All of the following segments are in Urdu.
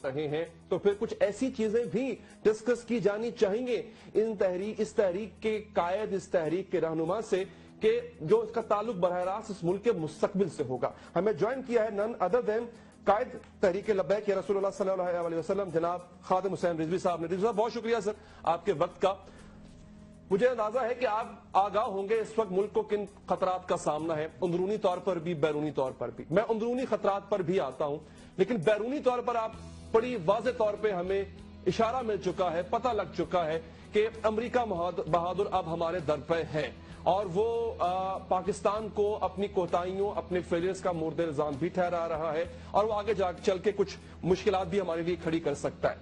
رہے ہیں تو پھر کچھ ایسی چیزیں بھی ڈسکس کی جانی چاہیے اس تحریک کے قائد، اس تحریک کے رہنما سے، کہ جو اس کا تعلق براہ راست اس ملک کے مستقبل سے ہوگا۔ ہمیں جوائن کیا ہے نن ادر دین قائد تحریک لبیک یا رسول اللہ صلی اللہ علیہ وسلم جناب خادم حسین رضوی صاحب نے۔ رضوی صاحب بہت شکریہ سر آپ کے وقت کا۔ مجھے اندازہ ہے کہ آپ آگاہ ہوں گے اس وقت ملک کو کن خطرات کا سامنا ہے، اندرونی طور پر بھی بیرونی طور پر بھی۔ میں اندرونی خطرات پر بھی آتا ہوں، لیکن بیرونی طور پر آپ بڑی واضح طور پہ ہمیں اشارہ مل چکا ہے، پتہ لگ چکا ہے کہ امریکہ بہادر اب ہمارے در پہ ہے، اور وہ پاکستان کو اپنی کوتاہیوں، اپنے فیلئرز کا مورد الزام بھی ٹھہرا رہا ہے، اور وہ آگے جا چل کے کچھ مشکلات بھی ہمارے لیے کھڑی کر سکتا ہے۔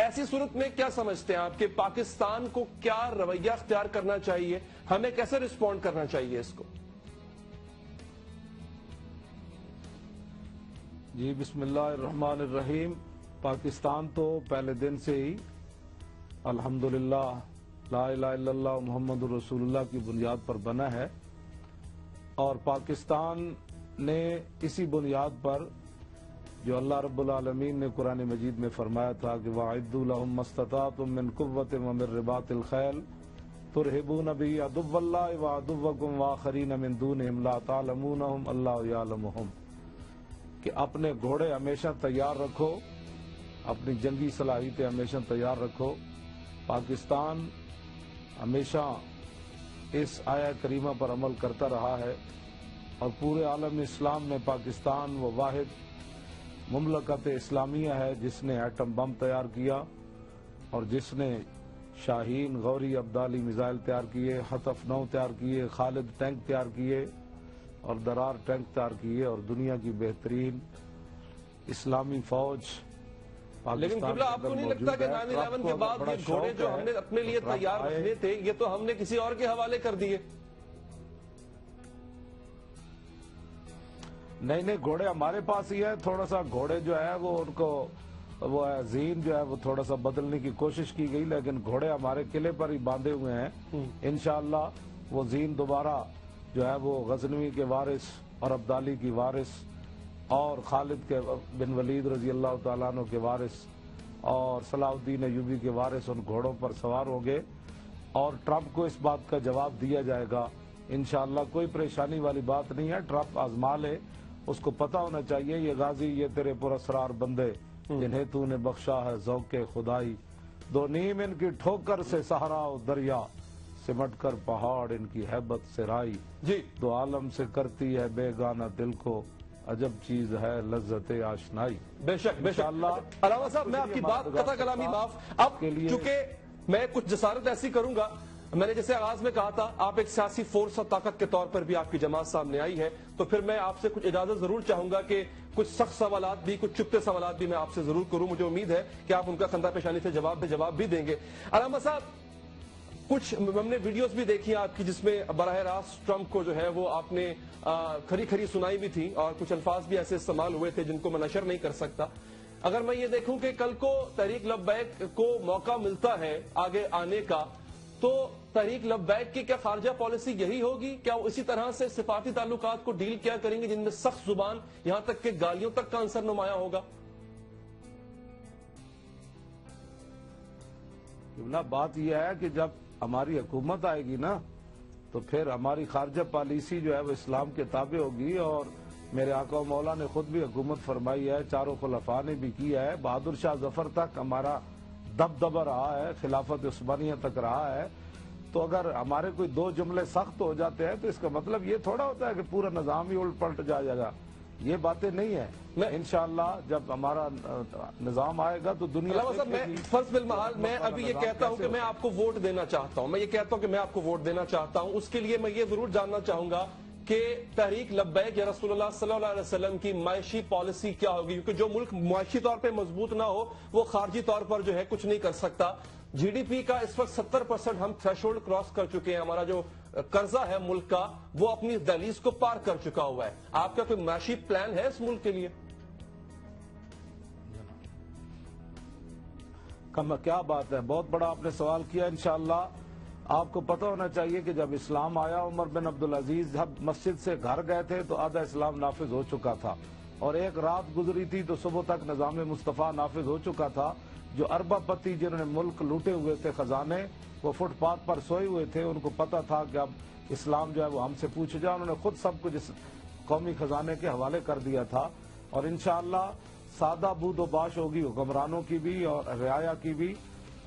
ایسی صورت میں کیا سمجھتے ہیں آپ کہ پاکستان کو کیا رویہ اختیار کرنا چاہیے، ہمیں کیسے رسپونڈ کرنا چاہیے اس کو؟ جی بسم اللہ الرحمن الرحیم۔ پاکستان تو پہلے دن سے ہی الحمدللہ لا الہ الا اللہ محمد رسول اللہ کی بنیاد پر بنا ہے، اور پاکستان نے اسی بنیاد پر جو اللہ رب العالمین نے قرآن مجید میں فرمایا تھا کہ وَأَعِدُّوا لَهُم مَّا اسْتَطَعْتُم مِّن قُوَّةٍ وَمِن رِّبَاطِ الْخَيْلِ تُرْهِبُونَ بِهِ عَدُوَّ اللَّهِ وَعَدُوَّكُمْ وَآخَرِينَ مِن دُونِهِمْ لَا تَعْلَمُونَهُمْ اللَّهُ يَعْلَمُهُمْ، کہ اپنے گھوڑے ہمیشہ تیار رکھو، اپنی جنگی صلاحیتیں ہمیشہ تیار رکھو۔ پاکستان ہمیشہ اس آیہ کریمہ پر عمل کرتا رہا ہے، اور پورے عالم اسلام میں پاکستان وہ واحد مملکت اسلامیہ ہے جس نے ایٹم بم تیار کیا، اور جس نے شاہین، غوری، ابدالی میزائل تیار کیے، خطف 9 تیار کیے، خالد ٹینک تیار کیے، اور درار ٹینک تیار کیے، اور دنیا کی بہترین اسلامی فوج لیکن قبلہ آپ کو نہیں لگتا کہ 9/11 کے بعد یہ گھوڑے جو ہم نے اپنے لیے تیار رکھنے تھے یہ تو ہم نے کسی اور کے حوالے کر دیے؟ نہیں گھوڑے ہمارے پاس ہی ہے، تھوڑا سا گھوڑے جو ہے وہ ان کو وہ زین جو ہے وہ تھوڑا سا بدلنے کی کوشش کی گئی، لیکن گھوڑے ہمارے قلعے پر ہی باندھے ہوئے ہیں۔ انشاءاللہ وہ زین دوبارہ جو ہے وہ غزنوی کے وارث اور ابدالی کی وارث اور خالد کے بن ولید رضی اللہ تعالیٰ عنہ کے وارث اور صلاح الدین ایوبی کے وارث ان گھوڑوں پر سوار ہوں گے، اور ٹرمپ کو اس بات کا جواب دیا جائے گا انشاءاللہ۔ کوئی پریشانی والی بات نہیں ہے، ٹرمپ آزما لے، اس کو پتہ ہونا چاہیے یہ غازی یہ تیرے پراسرار بندے جنہیں تو نے بخشا ہے ذوق خدائی، دو نیم ان کی ٹھوکر سے صحرا و دریا، سمٹ کر پہاڑ ان کی ہیبت سے رائی، دو عالم سے کرتی ہے بے گانا دل کو، عجب چیز ہے لذت آشنائی۔ بے شک بے شک۔ علامہ صاحب میں آپ کی بات قطع کلامی معاف، اب چونکہ میں کچھ جسارت ایسی کروں گا، میں نے جیسے آغاز میں کہا تھا آپ ایک سیاسی فورس اور طاقت کے طور پر بھی آپ کی جماعت سامنے آئی ہے، تو پھر میں آپ سے کچھ اجازت ضرور چاہوں گا کہ کچھ سخت سوالات بھی، کچھ چپتے سوالات بھی میں آپ سے ضرور کروں، مجھے امید ہے کہ آپ ان کا خندہ پیشانی سے جواب بھی دیں گے۔ علامہ صاحب کچھ ہم نے ویڈیوز بھی دیکھی آپ کی جس میں براہ راست ٹرمپ کو جو ہے وہ آپ نے کھری سنائی بھی تھی، اور کچھ الفاظ بھی ایسے استعمال ہوئے تھے جن کو میں نشر نہیں کر سکتا۔ اگر میں یہ دیکھوں کہ کل کو تحریک لبیک کو موقع ملتا ہے آگے آنے کا، تو تحریک لبیک کی کیا خارجہ پالیسی یہی ہوگی؟ کیا وہ اسی طرح سے سفارتی تعلقات کو ڈیل کیا کریں گے جن میں سخت زبان یہاں تک کہ گالیوں تک کا عنصر نمایاں ہوگا؟ بات یہ ہے کہ جب ہماری حکومت آئے گی نا تو پھر ہماری خارجہ پالیسی جو ہے وہ اسلام کے تابع ہوگی، اور میرے آقا و مولا نے خود بھی حکومت فرمائی ہے، چاروں خلفاء نے بھی کیا ہے، بہادر شاہ ظفر تک ہمارا دبدبہ رہا ہے، خلافت عثمانیہ تک رہا ہے۔ تو اگر ہمارے کوئی 2 جملے سخت ہو جاتے ہیں تو اس کا مطلب یہ تھوڑا ہوتا ہے کہ پورا نظام ہی الٹ پلٹ جائے گا، یہ باتیں نہیں ہیں۔ انشاءاللہ جب ہمارا نظام آئے گا تو دنیا علامہ صاحب میں فرض بالمحال میں ابھی یہ کہتا ہوں کہ میں آپ کو ووٹ دینا چاہتا ہوں، اس کے لیے میں یہ ضرور جاننا چاہوں گا کہ تحریک لبیک یا رسول اللہ صلی اللہ علیہ وسلم کی معاشی پالیسی کیا ہوگی، کیونکہ جو ملک معاشی طور پہ مضبوط نہ ہو وہ خارجی طور پر جو ہے کچھ نہیں کر سکتا۔ جی ڈی پی کا اس وقت 70% ہم تھریشولڈ کراس کر چکے ہیں، ہمارا جو قرضہ ہے ملک کا وہ اپنی دہلیز کو پار کر چکا ہوا ہے۔ آپ کا کوئی معاشی پلان ہے اس ملک کے لیے؟ کیا بات ہے، بہت بڑا آپ نے سوال کیا. انشاءاللہ آپ کو پتہ ہونا چاہیے کہ جب اسلام آیا، عمر بن عبدالعزیز جب مسجد سے گھر گئے تھے تو آدھا اسلام نافذ ہو چکا تھا، اور ایک رات گزری تھی تو صبح تک نظام مصطفیٰ نافذ ہو چکا تھا. جو اربا پتی جنہوں نے ملک لوٹے ہوئے تھے خزانے، وہ فٹ پاتھ پر سوئے ہوئے تھے، ان کو پتہ تھا کہ اب اسلام جو ہے وہ ہم سے پوچھ جائے. انہوں نے خود سب کچھ اس قومی خزانے کے حوالے کر دیا تھا. اور انشاءاللہ سادہ بود و باش ہوگی حکمرانوں کی بھی اور رعایا کی بھی،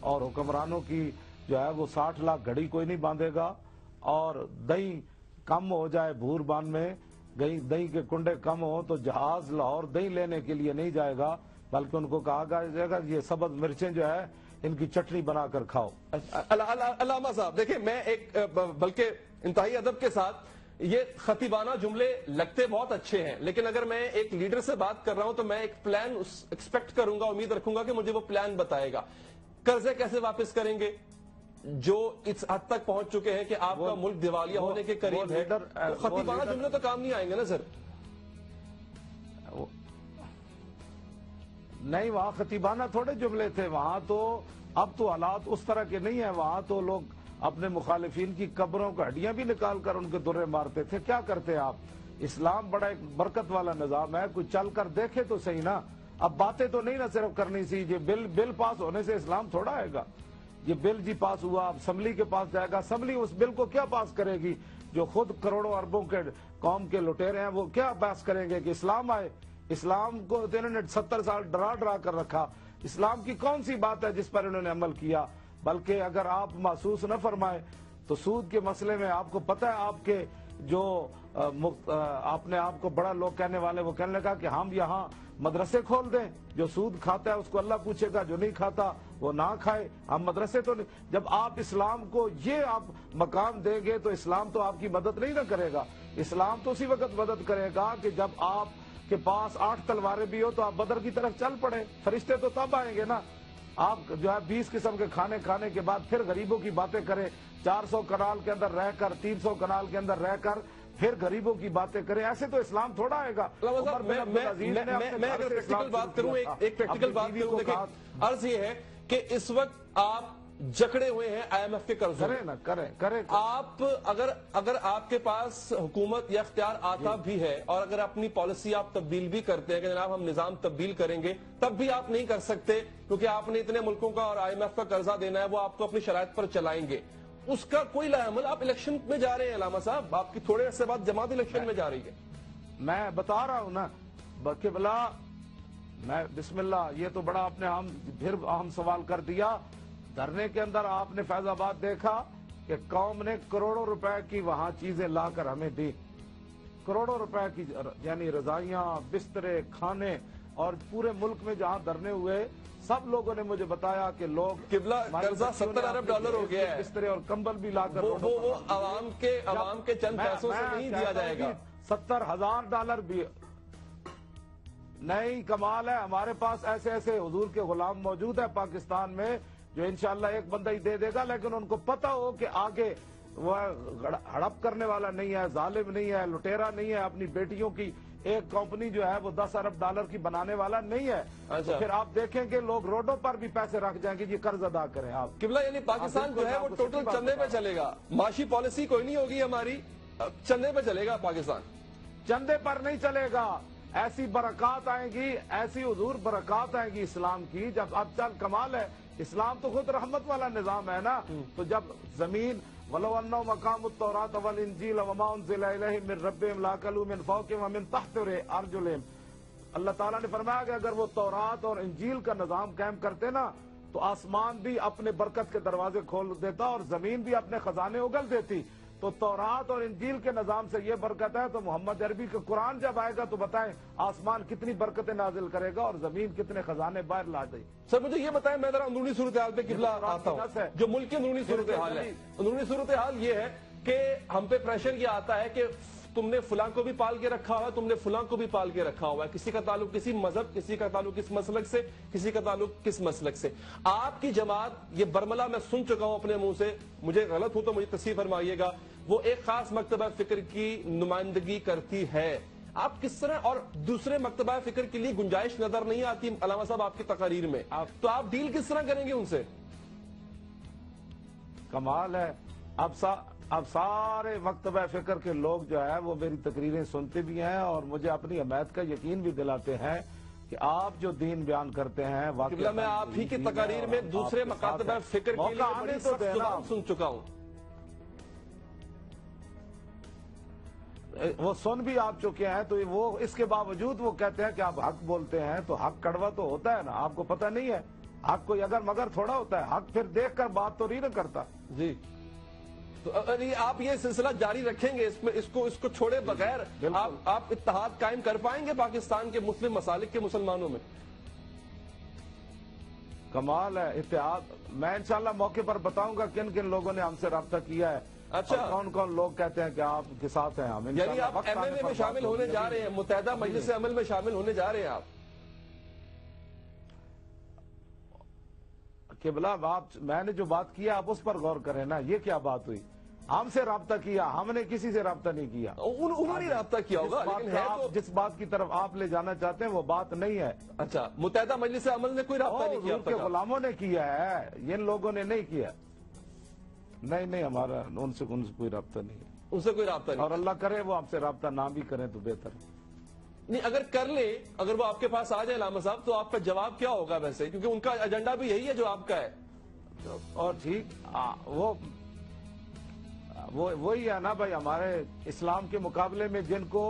اور حکمرانوں کی جو ہے وہ 60 لاکھ گھڑی کوئی نہیں باندھے گا. اور دہی کم ہو جائے بھور بان میں، دہی کے کنڈے کم ہو تو جہاز لاہور دہی لینے کے لیے نہیں جائے گا، بلکہ ان کو کہا جائے گا یہ سبز مرچیں جو ہے ان کی چٹنی بنا کر کھاؤ. علامہ صاحب دیکھیں، میں ایک بلکہ انتہائی ادب کے ساتھ، یہ خطیبانہ جملے لگتے بہت اچھے ہیں، لیکن اگر میں ایک لیڈر سے بات کر رہا ہوں تو میں ایک پلان ایکسپیکٹ کروں گا، امید رکھوں گا کہ مجھے وہ پلان بتائے گا. قرضے کیسے واپس کریں گے جو اس حد تک پہنچ چکے ہیں کہ آپ کا ملک دیوالیہ ہونے کے قریب ہے؟ خطیبانہ جملے تو کام نہیں آئیں گے نا سر. نہیں، وہاں خطیبانہ تھوڑے جملے تھے، وہاں تو اب تو حالات اس طرح کے نہیں ہیں. وہاں تو لوگ اپنے مخالفین کی قبروں کا ہڈیاں بھی نکال کر ان کے درے مارتے تھے. کیا کرتے آپ؟ اسلام بڑا ایک برکت والا نظام ہے، کوئی چل کر دیکھے تو صحیح نا. اب باتیں تو نہیں نہ صرف کرنی سی. یہ بل پاس ہونے سے اسلام تھوڑا آئے گا. یہ بل جی پاس ہوا، اسمبلی کے پاس جائے گا، اسمبلی اس بل کو کیا پاس کرے گی؟ جو خود کروڑوں اربوں کے قوم کے لٹیرے ہیں وہ کیا پاس کریں گے کہ اسلام آئے؟ اسلام کو انہوں نے 70 سال ڈرا کر رکھا. اسلام کی کون سی بات ہے جس پر انہوں نے عمل کیا؟ بلکہ اگر آپ محسوس نہ فرمائے تو سود کے مسئلے میں آپ کو پتہ ہے، آپ کے جو اپنے آپ کو بڑا لوگ کہنے والے، وہ کہنے لگا کہ ہم یہاں مدرسے کھول دیں، جو سود کھاتا ہے اس کو اللہ پوچھے گا، جو نہیں کھاتا وہ نہ کھائے. ہم مدرسے تو نہیں. جب آپ اسلام کو یہ آپ مقام دیں گے تو اسلام تو آپ کی مدد نہیں نہ کرے گا. اسلام تو اسی وقت مدد کرے گا کہ جب آپ کے پاس 8 تلواریں بھی ہو تو آپ بدر کی طرف چل پڑے. فرشتے تو تب آئیں گے نا. آپ جو ہے 20 قسم کے کھانے کھانے کے بعد پھر غریبوں کی باتیں کریں، 400 کنال کے اندر رہ کر، 300 کنال کے اندر رہ کر پھر غریبوں کی باتیں کریں. ایسے تو اسلام تھوڑا آئے گا. میں اگر پریکٹیکل بات کروں، ایک پریکٹیکل بات کروں، دیکھیں عرض یہ ہے کہ اس وقت آپ جکڑے ہوئے ہیں آئی ایم ایف کے قرضوں. کریں آپ اگر آپ کے پاس حکومت یا اختیار آتا بھی ہے اور اگر اپنی پالیسی آپ تبدیل بھی کرتے ہیں کہ جناب ہم نظام تبدیل کریں گے، تب بھی آپ نہیں کر سکتے کیونکہ آپ نے اتنے ملکوں کا اور آئی ایم ایف کا قرضہ دینا ہے، وہ آپ کو اپنی شرائط پر چلائیں گے. اس کا کوئی عمل. آپ الیکشن میں جا رہے ہیں علامہ صاحب، آپ کی تھوڑے عرصے بعد جماعت الیکشن میں جا رہی ہے. میں بتا رہا ہوں نا کہ بلا میں بسم اللہ، یہ تو بڑا آپ نے پھر اہم سوال کر دیا. دھرنے کے اندر آپ نے فیض آباد دیکھا کہ قوم نے کروڑوں روپے کی وہاں چیزیں لا کر ہمیں دی. کروڑوں روپے کی، یعنی رضائیاں، بسترے، کھانے. اور پورے ملک میں جہاں دھرنے ہوئے سب لوگوں نے مجھے بتایا کہ لوگ قبلہ قرضہ $70 ارب ہو گیا ہے. بسترے اور کمبل بھی لا کر وہ عوام کے چند پیسوں سے نہیں دیا جائے گا. $70,000 بھی نہیں. کمال ہے، ہمارے پاس ایسے ایسے حضور کے غلام موجود ہیں پاکستان میں جو انشاءاللہ ایک بندہ ہی دے گا، لیکن ان کو پتہ ہو کہ آگے وہ ہڑپ کرنے والا نہیں ہے، ظالم نہیں ہے، لٹیرا نہیں ہے. اپنی بیٹیوں کی ایک کمپنی جو ہے وہ $10 ارب کی بنانے والا نہیں ہے. تو پھر آپ دیکھیں کہ لوگ روڈوں پر بھی پیسے رکھ جائیں گے، یہ قرض ادا کریں آپ. قبلہ یعنی پاکستان جو ہے وہ ٹوٹل چندے پہ چلے گا. معاشی پالیسی کوئی نہیں ہوگی ہماری، چندے پہ چلے گا پاکستان. چندے پر نہیں چلے گا. ایسی برکات آئیں گی، ایسی حضور برکات آئیں گی اسلام کی. جب اب چل کمال ہے، اسلام تو خود رحمت والا نظام ہے نا. تو جب زمین وَلَوْ أَنَّهُمْ أَقَامُوا التَّوْرَاةَ وَالْإِنْجِيلَ وَمَا أُنزِلَ إِلَيْهِم مِّن رَّبِّهِمْ لَأَكَلُوا مِن فَوْقِهِمْ وَمِن تَحْتِ أَرْجُلِهِمْ. اللہ تعالیٰ نے فرمایا کہ اگر وہ تورات اور انجیل کا نظام قائم کرتے نا تو آسمان بھی اپنے برکت کے دروازے کھول دیتا اور زمین بھی اپنے خزانے اگل دیتی. تو تورات اور انجیل کے نظام سے یہ برکت ہے، تو محمد عربی کا قرآن جب آئے گا تو بتائیں آسمان کتنی برکتیں نازل کرے گا اور زمین کتنے خزانے باہر لا دے. سر مجھے یہ بتائیں، میں ذرا اندرونی صورتحال پہ قبلہ آتا ہوں. جو ملک کی اندرونی صورتحال ہے، اندرونی صورتحال یہ ہے کہ ہم پہ پریشر یہ آتا ہے کہ تم نے فلاں کو بھی پال کے رکھا ہوا ہے، تم نے فلاں کو بھی پال کے رکھا ہوا ہے. کسی کا تعلق کسی مذہب، کسی کا تعلق کس مسلک سے، کسی کا تعلق کس مسلک سے. آپ کی جماعت، یہ برملا میں سن چکا ہوں اپنے منہ سے، مجھے غلط ہو تو مجھے تصحیح فرمائیے گا، وہ ایک خاص مکتبہ فکر کی نمائندگی کرتی ہے. آپ کس طرح اور دوسرے مکتبہ فکر کے لیے گنجائش نظر نہیں آتی علامہ صاحب آپ کی تقاریر میں، تو آپ ڈیل کس طرح کریں گے ان سے؟ کمال ہے، اب سارے مکتبہ فکر کے لوگ جو ہے وہ میری تقریریں سنتے بھی ہیں اور مجھے اپنی حمایت کا یقین بھی دلاتے ہیں کہ آپ جو دین بیان کرتے ہیں قبلہ میں آپ ہی کی تقاریر میں دوسرے مکاتبہ فکر کے لیے بڑی سخت زبان سن چکا ہوں. وہ سن بھی آپ چکے ہیں، تو وہ اس کے باوجود وہ کہتے ہیں کہ آپ حق بولتے ہیں، تو حق کڑوا تو ہوتا ہے نا، آپ کو پتہ نہیں ہے حق کوئی اگر مگر تھوڑا ہوتا ہے، حق پھر دیکھ کر بات تو نہیں نہ کرتا. جی تو آپ یہ سلسلہ جاری رکھیں گے، اس کو چھوڑے بغیر آپ اتحاد قائم کر پائیں گے پاکستان کے مسلم مسالک کے مسلمانوں میں؟ کمال ہے اتحاد. میں انشاءاللہ موقع پر بتاؤں گا کن کن لوگوں نے ہم سے رابطہ کیا ہے، اچھا کون کون لوگ کہتے ہیں کہ آپ کے ساتھ ہیں. ہم یعنی آپ ایم ایم اے میں شامل ہونے جا رہے ہیں، متحدہ مجلس عمل میں شامل ہونے جا رہے ہیں آپ؟ قبلہ میں نے جو بات کیا آپ اس پر غور کریں نا، یہ کیا بات ہوئی؟ ہم سے رابطہ کیا، ہم نے کسی سے رابطہ نہیں کیا. انہوں نے رابطہ کیا ہوگا، لیکن ہے تو جس بات کی طرف آپ لے جانا چاہتے ہیں وہ بات نہیں ہے. اچھا متحدہ مجلس عمل نے کوئی رابطہ نہیں کیا؟ حضور کے غلاموں نے کیا ہے، ان لوگوں نے نہیں کیا. نہیں ہمارا ان سے کوئی رابطہ نہیں ہے. ان سے کوئی رابطہ نہیں، اور اللہ کرے وہ ہم سے رابطہ نہ بھی کریں تو بہتر ہے. نہیں اگر کر لیں، اگر وہ آپ کے پاس آ جائے علامہ صاحب، تو آپ کا جواب کیا ہوگا ویسے؟ کیونکہ ان کا ایجنڈا بھی یہی ہے جو آپ کا ہے. اور ٹھیک وہی ہے نا بھائی، ہمارے اسلام کے مقابلے میں جن کو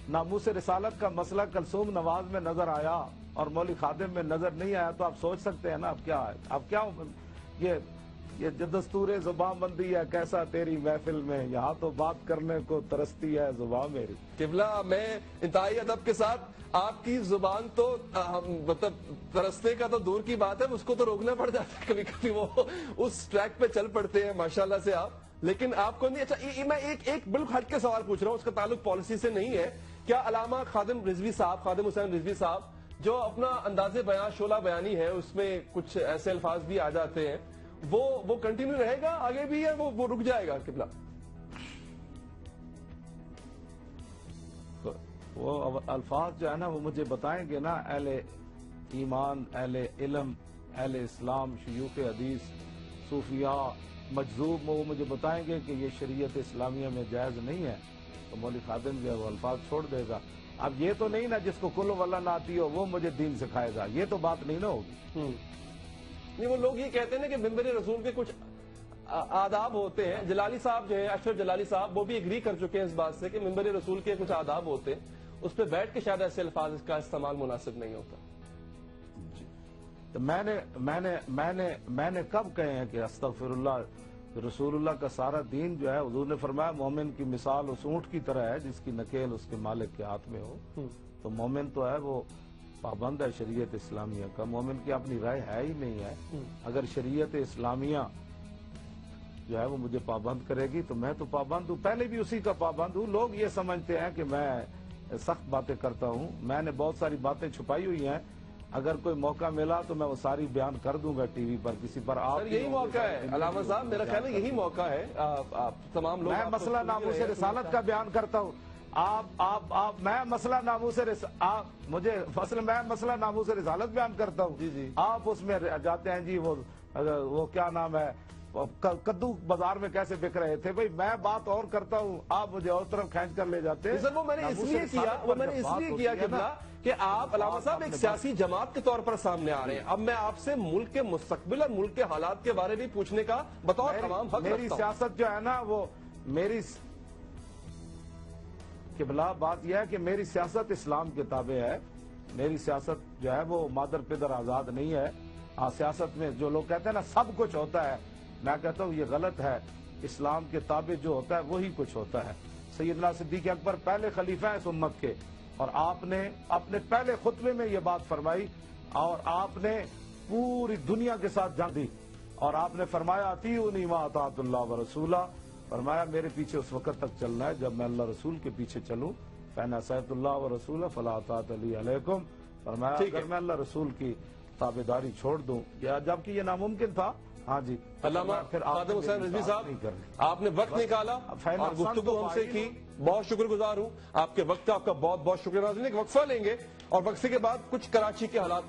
ناموس رسالت کا مسئلہ کلثوم نواز میں نظر آیا اور مولوی خادم میں نظر نہیں آیا، تو آپ سوچ سکتے ہیں نا اب کیا ہے. اب کیا یہ جو دستور زبان بندی ہے کیسا تیری محفل میں، یہاں تو بات کرنے کو ترستی ہے زبان میری. قبلہ میں انتہائی ادب کے ساتھ آپ کی زبان تو مطلب ترسنے کا تو دور کی بات ہے، اس کو تو روکنا پڑ جاتا ہے کبھی کبھی، وہ اس ٹریک پہ چل پڑتے ہیں ماشاءاللہ سے آپ. لیکن آپ کو نہیں. اچھا میں ایک بالکل ہٹ کے سوال پوچھ رہا ہوں، اس کا تعلق پالیسی سے نہیں ہے. کیا علامہ خادم حسین رضوی صاحب جو اپنا انداز بیان شعلہ بیانی ہے اس میں کچھ ایسے الفاظ بھی آ جاتے ہیں، وہ کنٹینیو رہے گا آگے بھی، ہے وہ رک جائے گا قبلہ؟ وہ الفاظ جو ہے نا وہ مجھے بتائیں گے نا اہل ایمان، اہل علم، اہل اسلام، شیوخ حدیث، صوفیاء، مجذوب، وہ مجھے بتائیں گے کہ یہ شریعت اسلامیہ میں جائز نہیں ہے، تو مولوی خادم جو ہے وہ الفاظ چھوڑ دے گا. اب یہ تو نہیں نا جس کو کل واللہ نہ آتی ہو وہ مجھے دین سکھائے گا، یہ تو بات نہیں نا ہوگی. نہیں وہ لوگ یہ کہتے ہیں نا کہ ممبر رسول کے کچھ آداب ہوتے ہیں. جلالی صاحب جو ہے، اشرف جلالی صاحب، وہ بھی ایگری کر چکے ہیں اس بات سے کہ ممبر رسول کے کچھ آداب ہوتے ہیں، اس پہ بیٹھ کے شاید ایسے الفاظ کا استعمال مناسب نہیں ہوتا. تو میں نے کب کہے ہیں کہ استغفر اللہ، رسول اللہ کا سارا دین جو ہے حضور نے فرمایا مومن کی مثال اس اونٹ کی طرح ہے جس کی نکیل اس کے مالک کے ہاتھ میں ہو. تو مومن تو ہے وہ پابند ہے شریعت اسلامیہ کا. مومن کی اپنی رائے ہے ہی نہیں ہے. اگر شریعت اسلامیہ جو ہے وہ مجھے پابند کرے گی تو میں تو پابند ہوں، پہلے بھی اسی کا پابند ہوں. لوگ یہ سمجھتے ہیں کہ میں سخت باتیں کرتا ہوں، میں نے بہت ساری باتیں چھپائی ہوئی ہیں. اگر کوئی موقع ملا تو میں وہ ساری بیان کر دوں گا ٹی وی پر کسی پر. آپ یہی موقع ہے علامہ صاحب، میرا خیال ہے یہی موقع ہے. آپ تمام لوگ، میں مسئلہ ناموس رسالت کا بیان کرتا ہوں. میں مسئلہ ناموس رسالت بیان کرتا ہوں. جی آپ اس میں جاتے ہیں جی وہ کیا نام ہے، کدو بازار میں کیسے بک رہے تھے. بھئی میں بات اور کرتا ہوں، آپ مجھے اور طرف کھینچ کر لے جاتے ہیں. وہ میں نے اس لیے کیا کہ آپ علامہ صاحب ایک سیاسی جماعت کے طور پر سامنے آ رہے ہیں. اب میں آپ سے ملک کے مستقبل اور ملک کے حالات کے بارے بھی پوچھنے کا بطور عوام حق رکھتا ہوں. میری سیاست جو ہے نا وہ قبلہ بات یہ ہے کہ میری سیاست اسلام کے تابع ہے. میری سیاست جو ہے وہ مادر پدر آزاد نہیں ہے. سیاست میں جو لوگ کہتے ہیں نا سب کچھ ہوتا ہے، میں کہتا ہوں یہ غلط ہے. اسلام کے تابع جو ہوتا ہے وہی کچھ ہوتا ہے. سیدنا صدیق اکبر پہلے خلیفہ ہیں اس امت کے، اور آپ نے اپنے پہلے خطبے میں یہ بات فرمائی اور آپ نے پوری دنیا کے ساتھ جنگ دی اور آپ نے فرمایا اطیعونی ما اطاعت اللہ ورسولہ. فرمایا میرے پیچھے اس وقت تک چلنا ہے جب میں اللہ رسول کے پیچھے چلوں. فإن عصیت اللہ ورسولہ فلا طاعۃ لی علیکم. فرمایا اگر میں اللہ رسول کی تابعداری چھوڑ دوں، جبکہ یہ ناممکن تھا ہاں جی علامہ پھر خادم حسین رضوی صاحب، آپ نے وقت نکالا اور گفتگو ہم سے کی، بہت شکر گزار ہوں آپ کے وقت کا، آپ کا بہت بہت شکریہ۔ ناظرین ایک وقفہ لیں گے اور وقفے کے بعد کچھ کراچی کے حالات